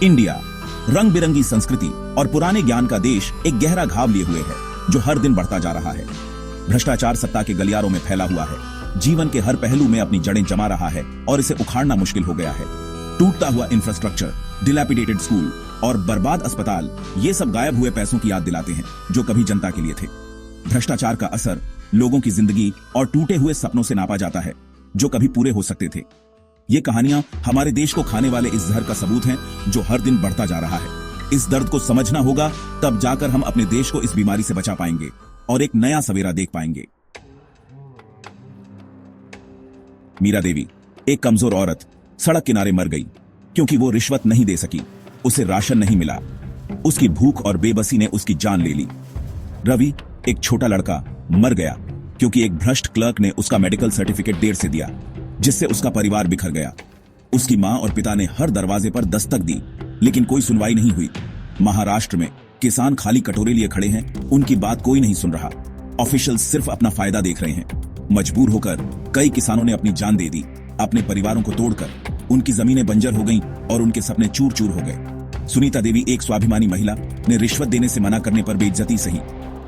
India रंग बिरंगी संस्कृति और पुराने ज्ञान का देश एक गहरा घाव लिए हुए है जो हर दिन बढ़ता जा रहा है। भ्रष्टाचार सत्ता के गलियारों में फैला हुआ है, जीवन के हर पहलू में अपनी जड़ें जमा रहा है और इसे उखाड़ना मुश्किल हो गया है। टूटता हुआ इंफ्रास्ट्रक्चर, डिलैपिडेटेड स्कूल और बर्बाद अस्पताल, ये सब गायब हुए पैसों की याद दिलाते हैं जो कभी जनता के लिए थे। भ्रष्टाचार का असर लोगों की जिंदगी और टूटे हुए सपनों से नापा जाता है जो कभी पूरे हो सकते थे। ये कहानियां हमारे देश को खाने वाले इस जहर का सबूत हैं जो हर दिन बढ़ता जा रहा है। इस दर्द को समझना होगा, तब जाकर हम अपने देश को इस बीमारी से बचा पाएंगे और एक नया सवेरा देख पाएंगे। मीरा देवी, एक कमजोर औरत, सड़क किनारे मर गई क्योंकि वो रिश्वत नहीं दे सकी। उसे राशन नहीं मिला, उसकी भूख और बेबसी ने उसकी जान ले ली। रवि, एक छोटा लड़का, मर गया क्योंकि एक भ्रष्ट क्लर्क ने उसका मेडिकल सर्टिफिकेट देर से दिया, जिससे उसका परिवार बिखर गया। उसकी मां और पिता ने हर दरवाजे पर दस्तक दी, लेकिन कोई सुनवाई नहीं हुई। महाराष्ट्र में किसान खाली कटोरे लिए खड़े हैं, उनकी बात कोई नहीं सुन रहा। ऑफिशियल सिर्फ अपना फायदा देख रहे हैं। मजबूर होकर कई किसानों ने अपनी जान दे दी। अपने परिवारों को तोड़कर उनकी जमीनें बंजर हो गईं और उनके सपने चूर चूर हो गए। सुनीता देवी, एक स्वाभिमानी महिला, ने रिश्वत देने से मना करने पर बेइज्जती सही।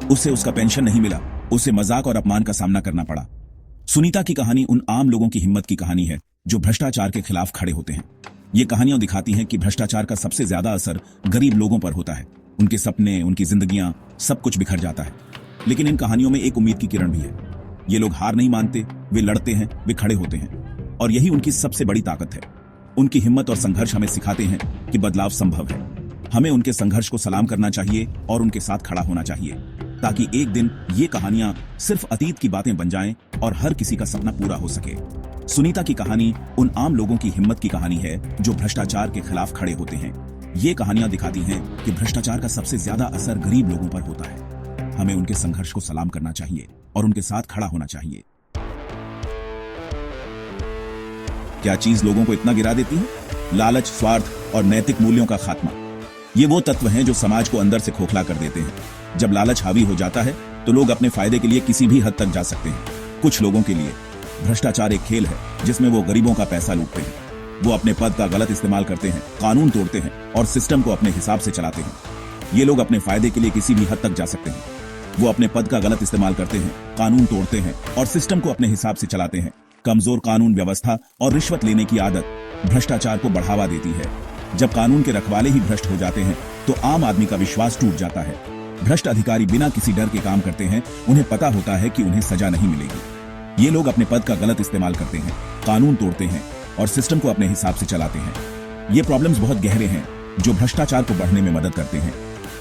उससे उसका पेंशन नहीं मिला, उसे मजाक और अपमान का सामना करना पड़ा। सुनीता की कहानी उन आम लोगों की हिम्मत की कहानी है जो भ्रष्टाचार के खिलाफ खड़े होते हैं। ये कहानियां दिखाती हैं कि भ्रष्टाचार का सबसे ज्यादा असर गरीब लोगों पर होता है। उनके सपने, उनकी जिंदगियां, सब कुछ बिखर जाता है। लेकिन इन कहानियों में एक उम्मीद की किरण भी है। ये लोग हार नहीं मानते, वे लड़ते हैं, वे खड़े होते हैं और यही उनकी सबसे बड़ी ताकत है। उनकी हिम्मत और संघर्ष हमें सिखाते हैं कि बदलाव संभव है। हमें उनके संघर्ष को सलाम करना चाहिए और उनके साथ खड़ा होना चाहिए, ताकि एक दिन ये कहानियां सिर्फ अतीत की बातें बन जाएं और हर किसी का सपना पूरा हो सके। सुनीता की कहानी उन आम लोगों की हिम्मत की कहानी है जो भ्रष्टाचार के खिलाफ खड़े होते हैं। ये कहानियां दिखाती हैं कि भ्रष्टाचार का सबसे ज्यादा असर गरीब लोगों पर होता है। हमें उनके संघर्ष को सलाम करना चाहिए और उनके साथ खड़ा होना चाहिए। क्या चीज लोगों को इतना गिरा देती है? लालच, स्वार्थ और नैतिक मूल्यों का खात्मा। ये वो तत्व हैं जो समाज को अंदर से खोखला कर देते हैं। जब लालच हावी हो जाता है तो लोग अपने फायदे के लिए किसी भी हद तक जा सकते हैं। कुछ लोगों के लिए भ्रष्टाचार एक खेल है जिसमें वो गरीबों का पैसा लूटते हैं। वो अपने पद का गलत इस्तेमाल करते हैं, कानून तोड़ते हैं और सिस्टम को अपने हिसाब से चलाते हैं। ये लोग अपने फायदे के लिए किसी भी हद तक जा सकते हैं। वो अपने पद का गलत इस्तेमाल करते हैं, कानून तोड़ते हैं और सिस्टम को अपने हिसाब से चलाते हैं। कमजोर कानून व्यवस्था और रिश्वत लेने की आदत भ्रष्टाचार को बढ़ावा देती है। जब कानून के रखवाले ही भ्रष्ट हो जाते हैं तो आम आदमी का विश्वास टूट जाता है। भ्रष्ट अधिकारी बिना किसी डर के काम करते हैं। उन्हें पता होता है कि उन्हें सजा नहीं मिलेगी। ये लोग अपने पद का गलत इस्तेमाल करते हैं, कानून तोड़ते हैं और सिस्टम को अपने हिसाब से चलाते हैं। ये प्रॉब्लम्स बहुत गहरे हैं जो भ्रष्टाचार को बढ़ने में मदद करते हैं।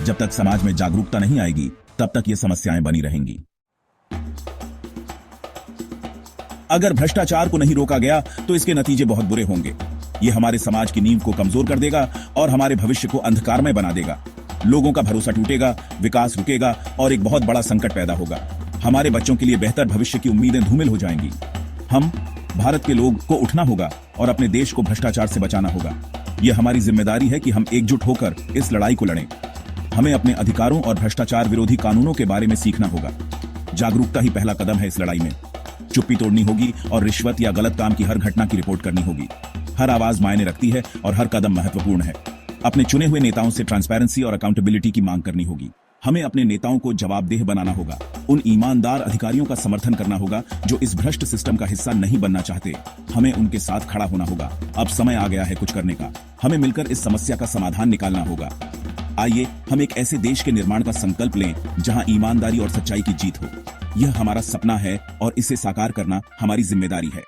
जब तक समाज में जागरूकता नहीं आएगी तब तक ये समस्याएं बनी रहेंगी। अगर भ्रष्टाचार को नहीं रोका गया तो इसके नतीजे बहुत बुरे होंगे। ये हमारे समाज की नींव को कमजोर कर देगा और हमारे भविष्य को अंधकारमय बना देगा। लोगों का भरोसा टूटेगा, विकास रुकेगा और एक बहुत बड़ा संकट पैदा होगा। हमारे बच्चों के लिए बेहतर भविष्य की उम्मीदें धूमिल हो जाएंगी। हम भारत के लोग को उठना होगा और अपने देश को भ्रष्टाचार से बचाना होगा। यह हमारी जिम्मेदारी है कि हम एकजुट होकर इस लड़ाई को लड़ें। हमें अपने अधिकारों और भ्रष्टाचार विरोधी कानूनों के बारे में सीखना होगा। जागरूकता ही पहला कदम है इस लड़ाई में। चुप्पी तोड़नी होगी और रिश्वत या गलत काम की हर घटना की रिपोर्ट करनी होगी। हर आवाज मायने रखती है और हर कदम महत्वपूर्ण है। अपने चुने हुए नेताओं से ट्रांसपेरेंसी और अकाउंटेबिलिटी की मांग करनी होगी। हमें अपने नेताओं को जवाबदेह बनाना होगा। उन ईमानदार अधिकारियों का समर्थन करना होगा जो इस भ्रष्ट सिस्टम का हिस्सा नहीं बनना चाहते। हमें उनके साथ खड़ा होना होगा। अब समय आ गया है कुछ करने का। हमें मिलकर इस समस्या का समाधान निकालना होगा। आइए हम एक ऐसे देश के निर्माण का संकल्प लें जहां ईमानदारी और सच्चाई की जीत हो। यह हमारा सपना है और इसे साकार करना हमारी जिम्मेदारी है।